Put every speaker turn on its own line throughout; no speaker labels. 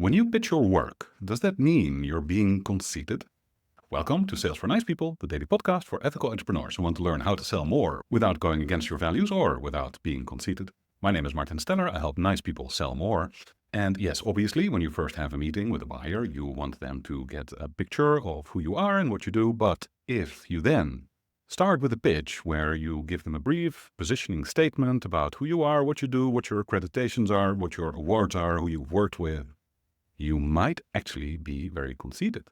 When you pitch your work, does that mean you're being conceited? Welcome to Sales for Nice People, the daily podcast for ethical entrepreneurs who want to learn how to sell more without going against your values or without being conceited. My name is Martin Steller. I help nice people sell more. And yes, obviously, when you first have a meeting with a buyer, you want them to get a picture of who you are and what you do. But if you then start with a pitch where you give them a brief positioning statement about who you are, what you do, what your accreditations are, what your awards are, who you've worked with, you might actually be very conceited.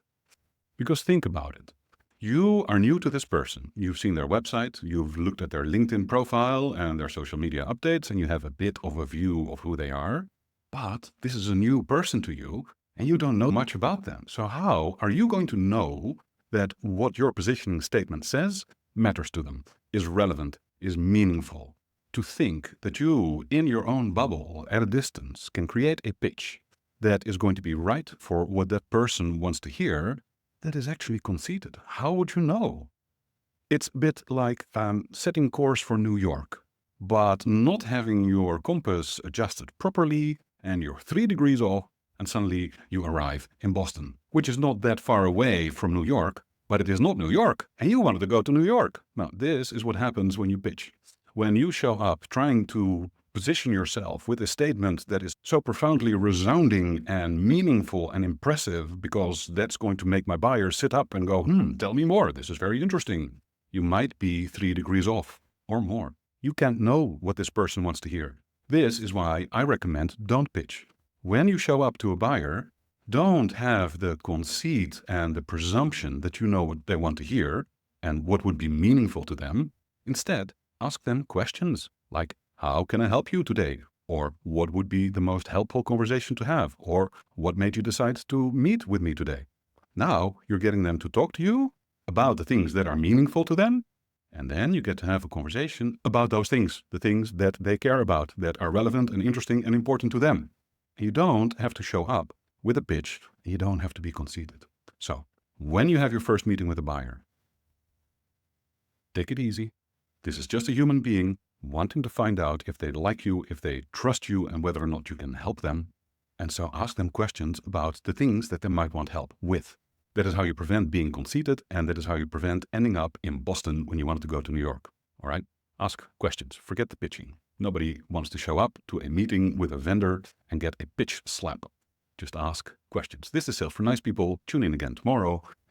Because think about it. You are new to this person. You've seen their website, you've looked at their LinkedIn profile and their social media updates, and you have a bit of a view of who they are. But this is a new person to you, and you don't know much about them. So how are you going to know that what your positioning statement says matters to them, is relevant, is meaningful? To think that you, in your own bubble, at a distance, can create a pitch that is going to be right for what that person wants to hear, that is actually conceited. How would you know? It's a bit like setting course for New York, but not having your compass adjusted properly and you're 3 degrees off, and suddenly you arrive in Boston, which is not that far away from New York, but it is not New York, and you wanted to go to New York. Now, this is what happens when you pitch. When you show up trying to position yourself with a statement that is so profoundly resounding and meaningful and impressive, because that's going to make my buyer sit up and go, tell me more. This is very interesting. You might be 3 degrees off or more. You can't know what this person wants to hear. This is why I recommend don't pitch. When you show up to a buyer, don't have the conceit and the presumption that you know what they want to hear and what would be meaningful to them. Instead, ask them questions like, how can I help you today? Or what would be the most helpful conversation to have? Or what made you decide to meet with me today? Now you're getting them to talk to you about the things that are meaningful to them. And then you get to have a conversation about those things, the things that they care about, that are relevant and interesting and important to them. You don't have to show up with a pitch. You don't have to be conceited. So when you have your first meeting with a buyer, take it easy. This is just a human being wanting to find out if they like you, if they trust you, and whether or not you can help them. And so ask them questions about the things that they might want help with. That is how you prevent being conceited, and that is how you prevent ending up in Boston when you want to go to New York. All right? Ask questions. Forget the pitching. Nobody wants to show up to a meeting with a vendor and get a pitch slap. Just ask questions. This is Sales for Nice People. Tune in again tomorrow.